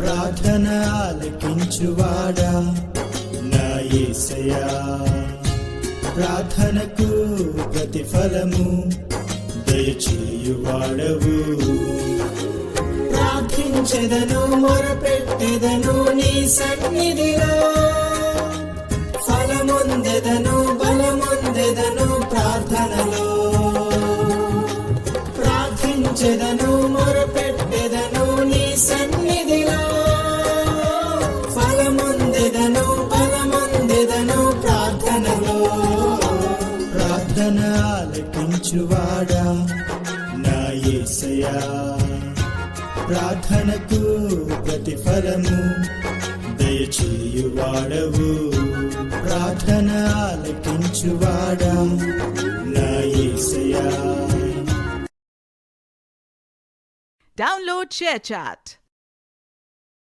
ప్రార్థన ఆలకించువాడా నా యేసయ్యా, ప్రార్థనకు ప్రతిఫలము దయచేయువాడవు. ప్రార్థించెదను మొరపెట్టెదను నీ సన్నిధిలో, ఫలముందెదను బలముందెదను ప్రార్థనలో. ప్రార్థించెదను మొరపెట్టెదను నీ సన్నిధిలో, ఫలముందెదను బలముందెదను ప్రార్థనలో. ప్రార్థన ఆలకించువాడా నా యేసయ్యా, ప్రార్థనకు ప్రతిఫలము దయచేయువాడవు. ప్రార్థన ఆలకించువాడా నా యేసయ్యా. Download ShareChat.